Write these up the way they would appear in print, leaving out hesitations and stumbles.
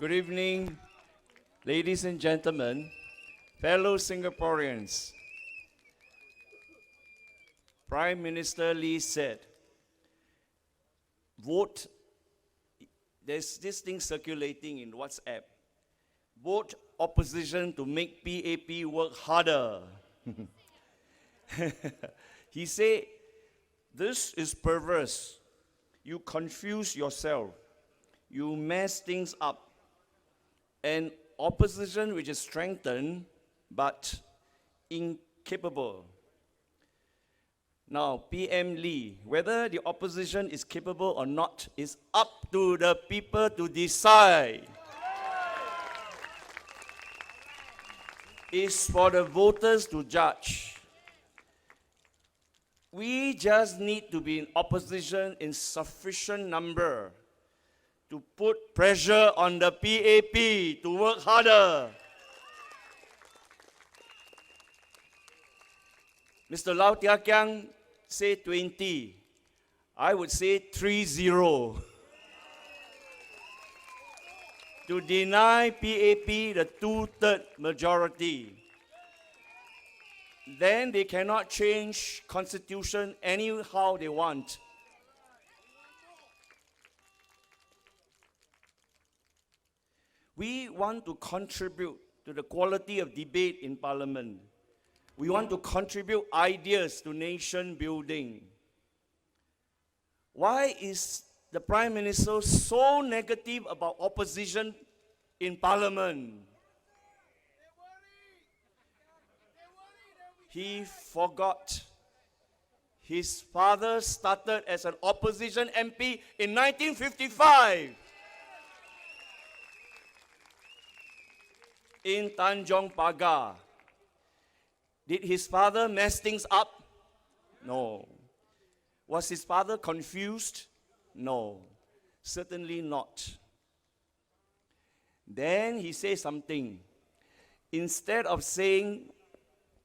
Good evening, ladies and gentlemen, fellow Singaporeans. Prime Minister Lee said, vote, there's this thing circulating in WhatsApp, vote opposition to make PAP work harder. He said, this is perverse. You confuse yourself. You mess things up. An opposition which is strengthened but incapable. Now, PM Lee, whether the opposition is capable or not is up to the people to decide. It's for the voters to judge. We just need to be in opposition in sufficient number to put pressure on the PAP to work harder. Mr. Lau Tia Kiang say 20. I would say 3-0. To deny PAP the 2/3 majority. Then they cannot change constitution anyhow they want. We want to contribute to the quality of debate in Parliament. We want to contribute ideas to nation building. Why is the Prime Minister so negative about opposition in Parliament? He forgot his father started as an opposition MP in 1955 in Tanjong Pagar. Did his father mess things up? No. Was his father confused? No. Certainly not. Then he says something. Instead of saying,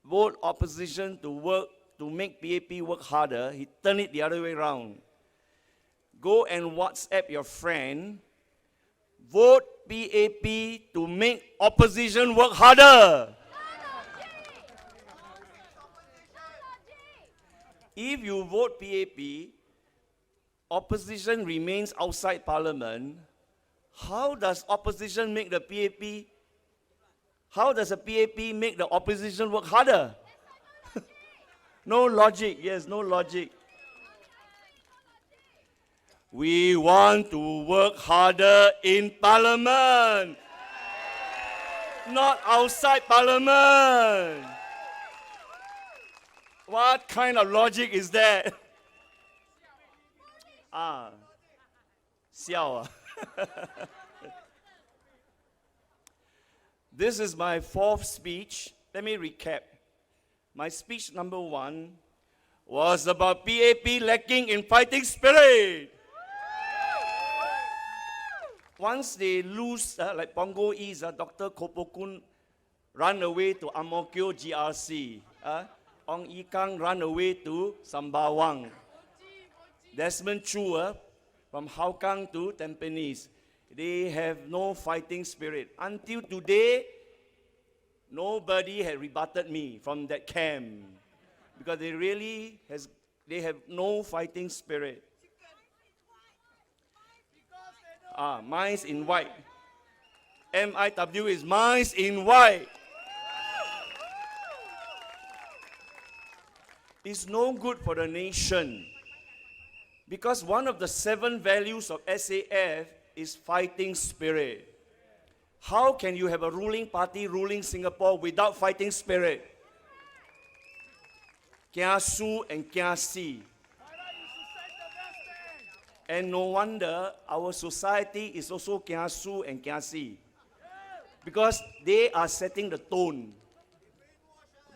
vote opposition to make PAP work harder, he turned it the other way around. Go and WhatsApp your friend, vote PAP to make opposition work harder. If you vote PAP, opposition remains outside Parliament. How does opposition make the PAP? How does a PAP make the opposition work harder? No logic, yes, no logic. We want to work harder in Parliament, not outside Parliament. What kind of logic is that? Xiao. This is my fourth speech. Let me recap. My speech number 1 was about PAP lacking in fighting spirit. Once they lose, like Punggol East, Dr. Kopokun run away to Ang Mo Kio GRC. Ong Yi Kang run away to Sembawang. Desmond Chu from Hougang to Tampines. They have no fighting spirit. Until today, nobody had rebutted me from that camp. Because they have no fighting spirit. Mice in white. MIW is mice in white. It's no good for the nation. Because one of the 7 values of SAF is fighting spirit. How can you have a ruling party ruling Singapore without fighting spirit? Kia su and kia si. And no wonder our society is also kia su and kia si. Because they are setting the tone.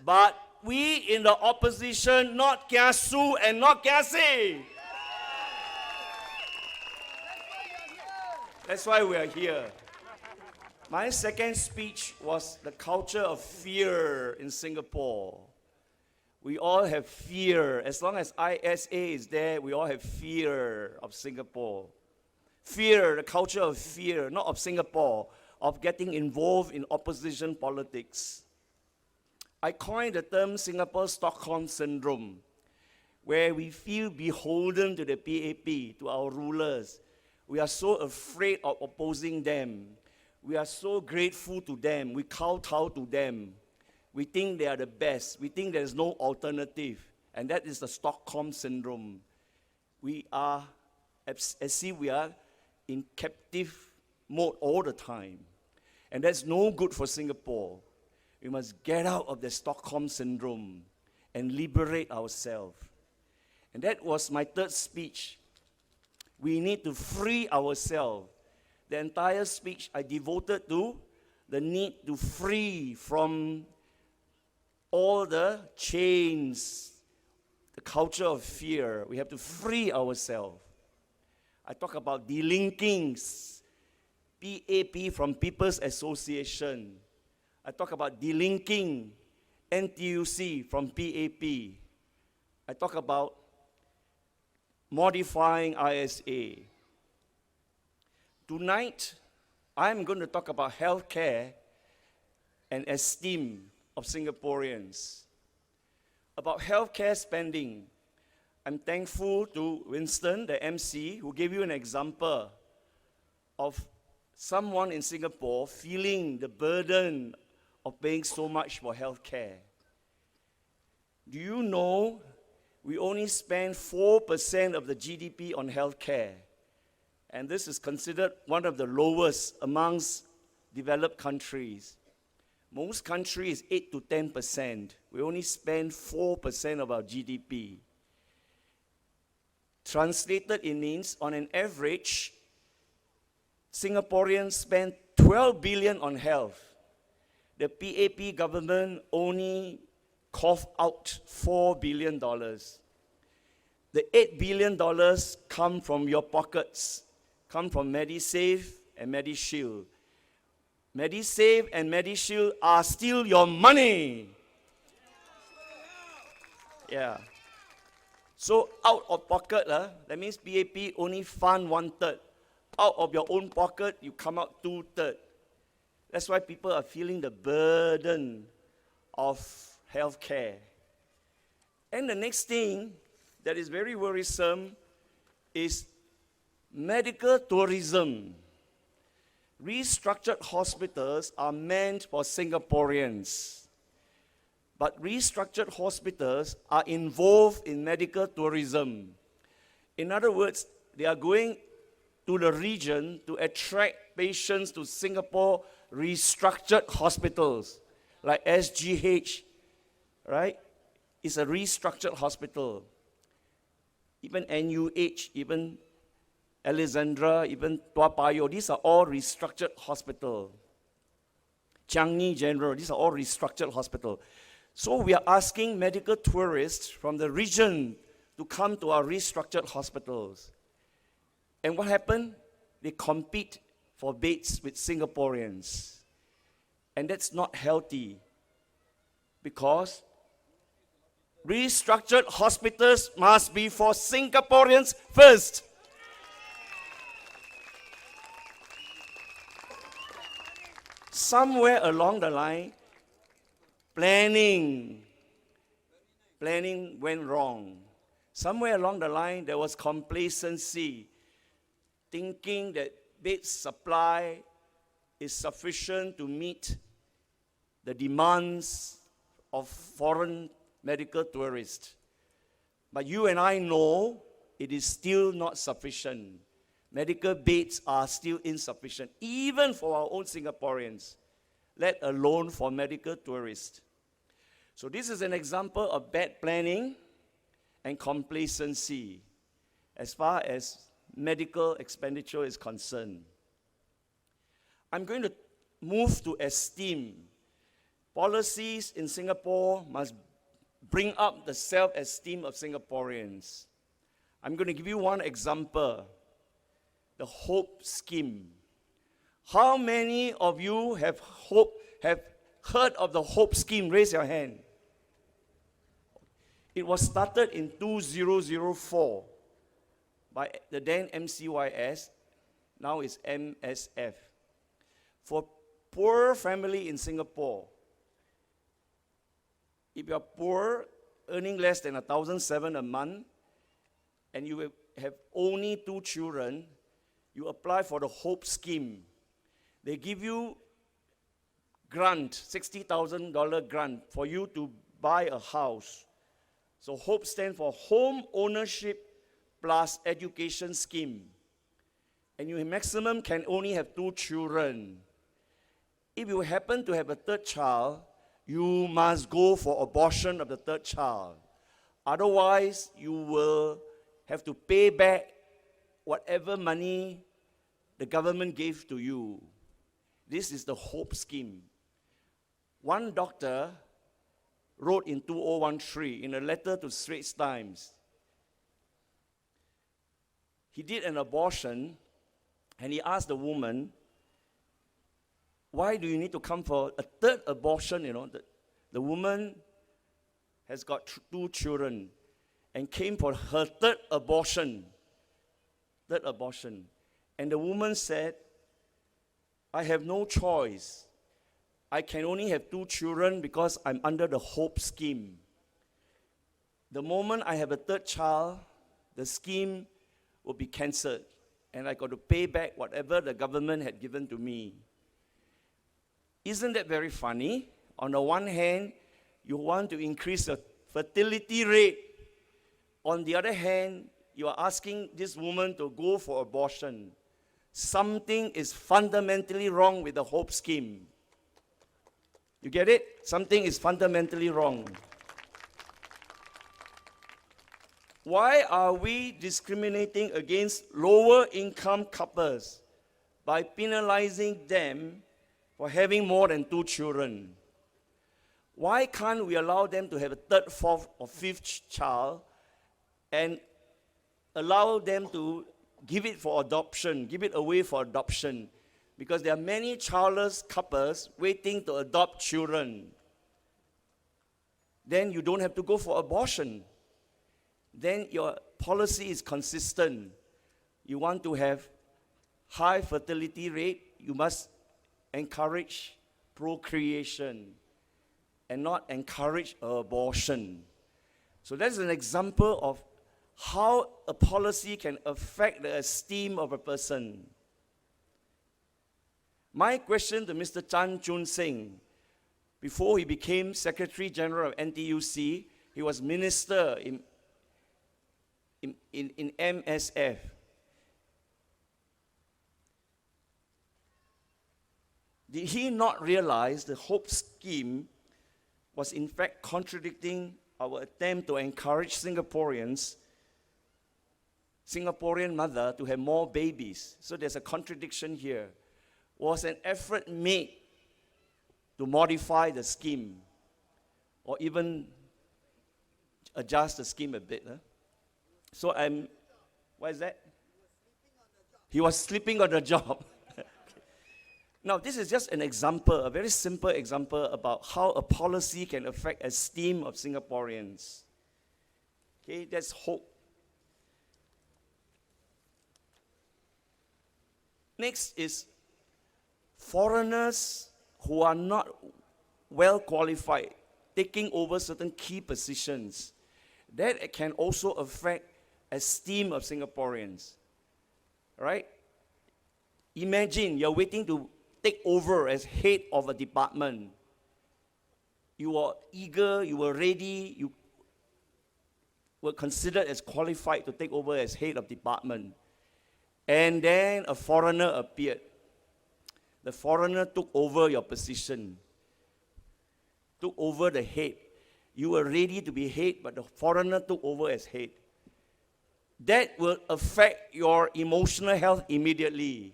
But we in the opposition, not kia su and not kia si. That's why we are here. My second speech was the culture of fear in Singapore. We all have fear. As long as ISA is there, we all have fear of Singapore. Fear, the culture of fear, not of Singapore, of getting involved in opposition politics. I coined the term Singapore Stockholm Syndrome, where we feel beholden to the PAP, to our rulers. We are so afraid of opposing them. We are so grateful to them. We kowtow to them. We think they are the best. We think there is no alternative. And that is the Stockholm Syndrome. We are, as if we are in captive mode all the time. And that's no good for Singapore. We must get out of the Stockholm Syndrome and liberate ourselves. And that was my third speech. We need to free ourselves. The entire speech I devoted to the need to free from all the chains, the culture of fear. We have to free ourselves. I talk about delinking PAP from People's Association. I talk about delinking NTUC from PAP. I talk about modifying ISA. Tonight, I'm going to talk about healthcare and esteem of Singaporeans. About healthcare spending, I'm thankful to Winston, the MC, who gave you an example of someone in Singapore feeling the burden of paying so much for healthcare. Do you know we only spend 4% of the GDP on healthcare? And this is considered one of the lowest amongst developed countries. Most countries, 8 to 10%. We only spend 4% of our GDP. Translated, it means, on an average, Singaporeans spend 12 billion on health. The PAP government only coughed out $4 billion. The $8 billion come from your pockets, come from MediSave and MediShield. MediSave and MediShield are still your money. Yeah. So out of pocket, that means PAP only fund 1/3. Out of your own pocket, you come out 2/3. That's why people are feeling the burden of healthcare. And the next thing that is very worrisome is medical tourism. Restructured hospitals are meant for Singaporeans. But restructured hospitals are involved in medical tourism. In other words, they are going to the region to attract patients to Singapore restructured hospitals, like SGH, right? It's a restructured hospital. Even NUH, even Alexandra, even Tua Payoh, these are all restructured hospitals. Changi General, these are all restructured hospitals. So we are asking medical tourists from the region to come to our restructured hospitals. And what happened? They compete for beds with Singaporeans. And that's not healthy, because restructured hospitals must be for Singaporeans first. Somewhere along the line, planning went wrong. Somewhere along the line, there was complacency, thinking that bed supply is sufficient to meet the demands of foreign medical tourists. But you and I know it is still not sufficient. Medical beds are still insufficient, even for our own Singaporeans, let alone for medical tourists. So this is an example of bad planning and complacency as far as medical expenditure is concerned. I'm going to move to esteem. Policies in Singapore must bring up the self-esteem of Singaporeans. I'm going to give you one example, the HOPE scheme. How many of you have heard of the HOPE scheme? Raise your hand. It was started in 2004 by the then MCYS, Now it's MSF. For poor family in Singapore, if you are poor, earning less than 1,700 a month, and you have only 2 children, you apply for the HOPE scheme. They give you grant, $60,000 grant for you to buy a house. So HOPE stands for Home Ownership Plus Education Scheme. And you maximum can only have 2 children. If you happen to have a 3rd child, you must go for abortion of the 3rd child. Otherwise, you will have to pay back whatever money the government gave to you. This is the HOPE scheme. One doctor wrote in 2013 in a letter to Straits Times. He did an abortion and he asked the woman, why do you need to come for a 3rd abortion? The woman has got 2 children and came for her 3rd abortion. 3rd abortion. And the woman said, I have no choice. I can only have 2 children because I'm under the HOPE scheme. The moment I have a 3rd child, the scheme will be cancelled, and I got to pay back whatever the government had given to me. Isn't that very funny? On the one hand, you want to increase the fertility rate. On the other hand, you are asking this woman to go for abortion. Something is fundamentally wrong with the HOPE scheme. You get it? Something is fundamentally wrong. Why are we discriminating against lower income couples by penalizing them for having more than 2 children? Why can't we allow them to have a 3rd, 4th, or 5th child and allow them to give it for adoption, give it away for adoption? Because there are many childless couples waiting to adopt children. Then you don't have to go for abortion. Then your policy is consistent. You want to have high fertility rate, you must encourage procreation and not encourage abortion. So that's an example of how a policy can affect the esteem of a person. My question to Mr. Chan Chun Sing, before he became Secretary General of NTUC, he was minister in MSF. Did he not realize the HOPE scheme was in fact contradicting our attempt to encourage Singaporean mother to have more babies? So there's a contradiction here. Was an effort made to modify the scheme or even adjust the scheme a bit? So what is that? He was sleeping on the job. Okay. Now, this is just an example, a very simple example about how a policy can affect esteem of Singaporeans. Okay, that's HOPE. Next is foreigners who are not well qualified taking over certain key positions. That can also affect esteem of Singaporeans, right? Imagine you're waiting to take over as head of a department. You are eager, you were ready, you were considered as qualified to take over as head of department. And then a foreigner appeared. The foreigner took over your position, took over the head. You were ready to be head, but the foreigner took over as head. That will affect your emotional health immediately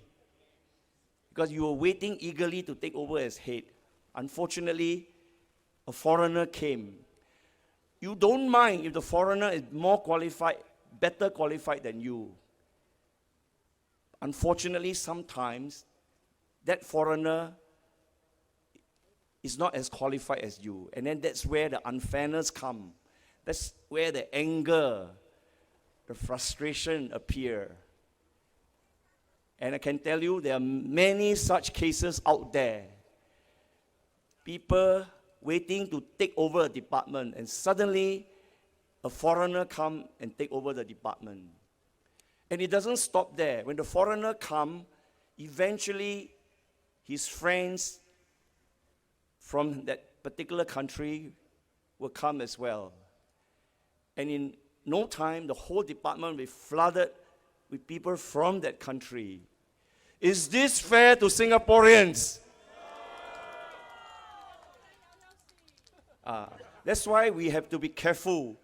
because you were waiting eagerly to take over as head. Unfortunately, a foreigner came. You don't mind if the foreigner is more qualified, better qualified than you. Unfortunately, sometimes that foreigner is not as qualified as you. And then that's where the unfairness comes. That's where the anger, the frustration appear. And I can tell you there are many such cases out there. People waiting to take over a department, and suddenly a foreigner come and take over the department. And it doesn't stop there. When the foreigner come, eventually his friends from that particular country will come as well. And in no time, the whole department will be flooded with people from that country. Is this fair to Singaporeans? That's why we have to be careful.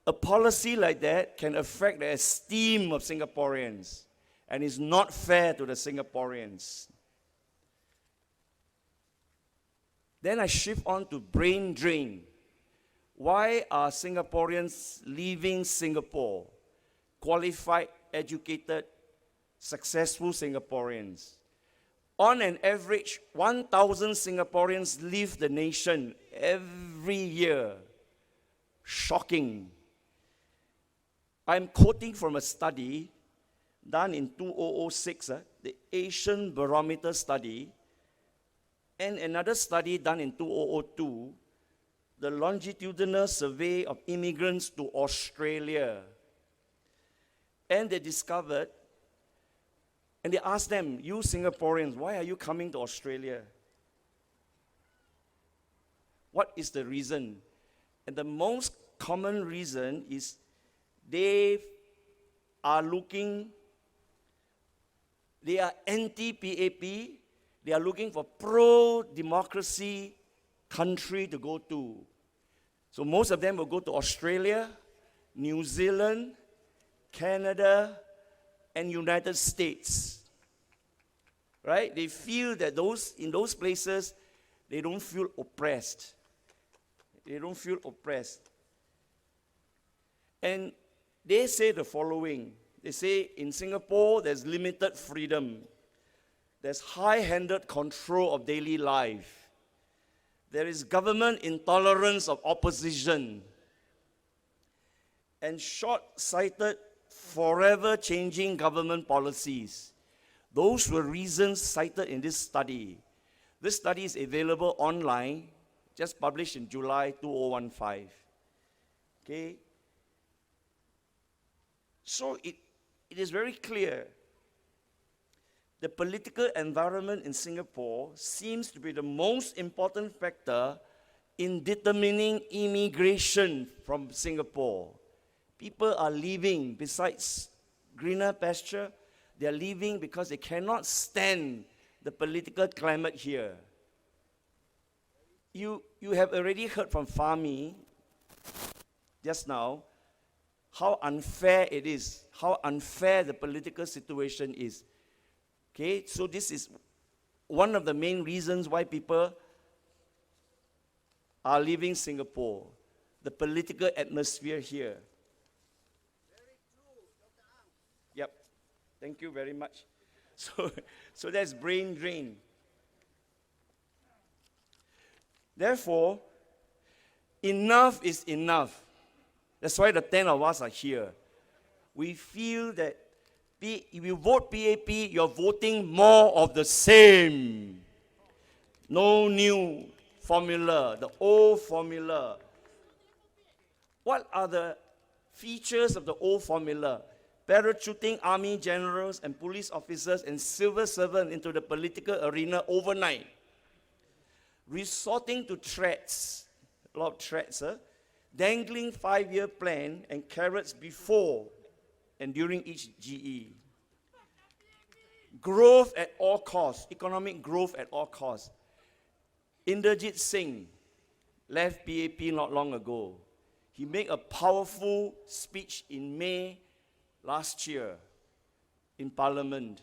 A policy like that can affect the esteem of Singaporeans, and is not fair to the Singaporeans. Then I shift on to brain drain. Why are Singaporeans leaving Singapore? Qualified, educated, successful Singaporeans. On an average, 1,000 Singaporeans leave the nation every year. Shocking. I'm quoting from a study done in 2006, the Asian Barometer study, and another study done in 2002, the longitudinal survey of immigrants to Australia. And they discovered, and they asked them, you Singaporeans, why are you coming to Australia? What is the reason? And the most common reason is they are anti-PAP, they are looking for pro-democracy country to go to. So most of them will go to Australia, New Zealand, Canada, and United States. Right? They feel that in those places, they don't feel oppressed. They don't feel oppressed. And they say the following. They say in Singapore, there's limited freedom. There's high-handed control of daily life. There is government intolerance of opposition. And short-sighted, forever-changing government policies. Those were reasons cited in this study. This study is available online, just published in July 2015. Okay? So it is very clear. The political environment in Singapore seems to be the most important factor in determining immigration from Singapore. People are leaving, besides greener pasture, they are leaving because they cannot stand the political climate here. You have already heard from Fahmi just now how unfair it is, how unfair the political situation is. Okay, so this is one of the main reasons why people are leaving Singapore, the political atmosphere here. Very true, Dr. Ang. Yep, thank you very much. So that's brain drain. Therefore, enough is enough. That's why the 10 of us are here. We feel that if you vote PAP, you're voting more of the same. No new formula, the old formula. What are the features of the old formula? Parachuting army generals and police officers and civil servants into the political arena overnight. Resorting to threats, a lot of threats, dangling 5-year plan and carrots before and during each GE. Growth at all costs, economic growth at all costs. Inderjit Singh left PAP not long ago. He made a powerful speech in May last year in Parliament.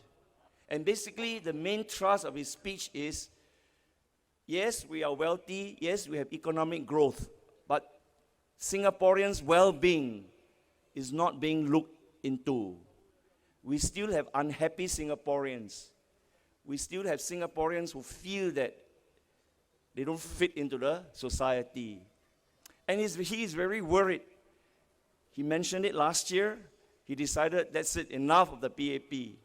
And basically, the main thrust of his speech is, yes, we are wealthy, yes, we have economic growth, but Singaporeans' well-being is not being looked into. We still have unhappy Singaporeans. We still have Singaporeans who feel that they don't fit into the society. And he is very worried. He mentioned it last year. He decided, that's it, enough of the PAP.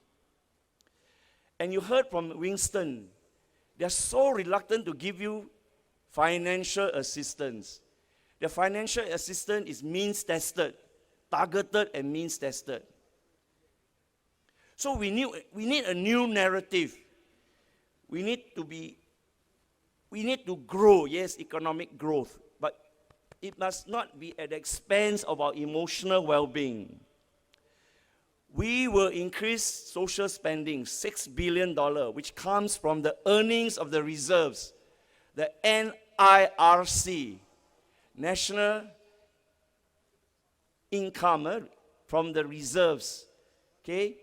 And you heard from Winston, they are so reluctant to give you financial assistance. The financial assistance is means-tested, targeted and means-tested. So we need a new narrative. We need to grow, yes, economic growth, but it must not be at the expense of our emotional well-being. We will increase social spending, $6 billion, which comes from the earnings of the reserves, the NIRC, National Income from the reserves, okay?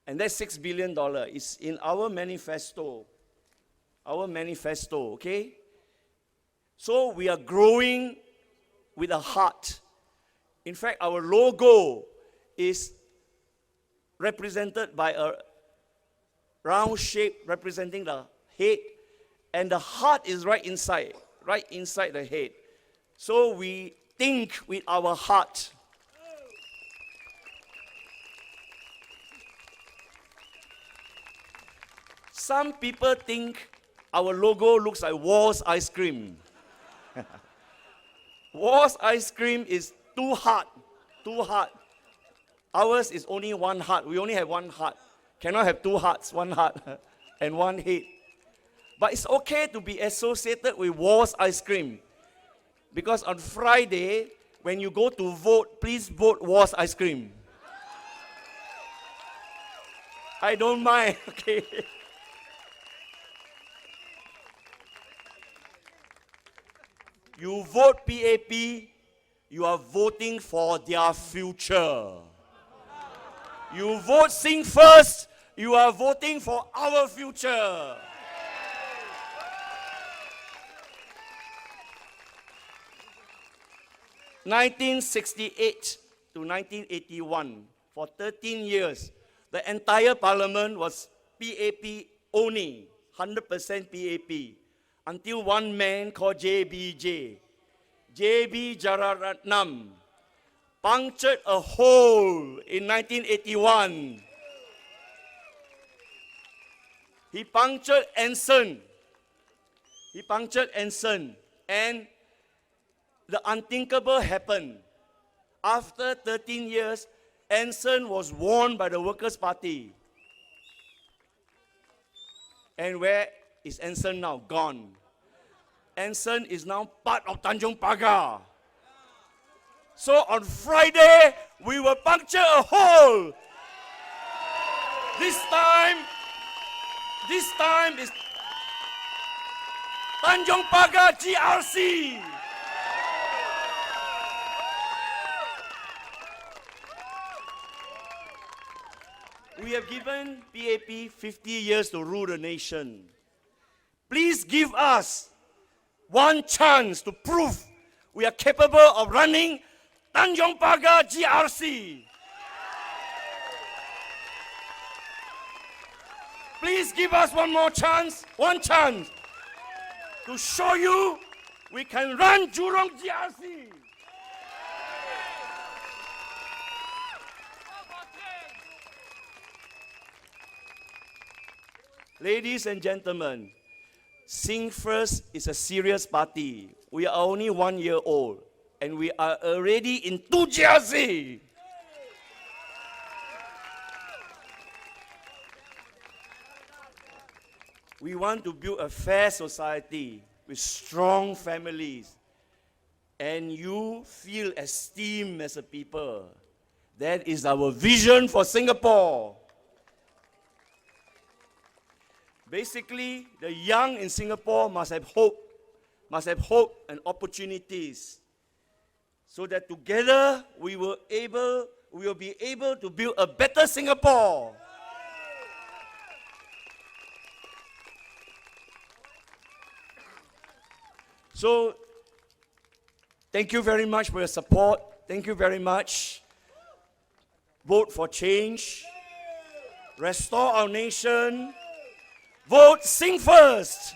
And that $6 billion is in our manifesto, okay? So we are growing with a heart. In fact, our logo is represented by a round shape representing the head, and the heart is right inside the head. So we think with our heart. Some people think our logo looks like Wall's ice cream. Wall's ice cream is too hard. Ours is only one heart. We only have one heart. Cannot have two hearts, one heart and one head. But it's okay to be associated with Wall's ice cream. Because on Friday, when you go to vote, please vote Wall's ice cream. I don't mind, okay? You vote PAP, you are voting for their future. You vote Sing First, you are voting for our future. (1968 to 1981), for 13 years, the entire parliament was PAP only, 100% PAP, until one man called JB Jararatnam, punctured a hole in 1981. He punctured Anson, and the unthinkable happened. After 13 years, Anson was won by the Workers' Party. And where is Anson now? Gone. Anson is now part of Tanjong Pagar. So on Friday, we will puncture a hole. This time is Tanjong Pagar GRC. We have given PAP 50 years to rule the nation. Please give us one chance to prove we are capable of running Tanjong Pagar GRC. Please give us one chance to show you we can run Jurong GRC. Ladies and gentlemen, Sing First is a serious party. We are only 1 year old, and we are already in 2 GRC. We want to build a fair society with strong families, and you feel esteem as a people. That is our vision for Singapore. Basically, the young in Singapore must have hope and opportunities, so that together we will be able to build a better Singapore. So, thank you very much for your support. Thank you very much. Vote for change. Restore our nation. Vote Sing First.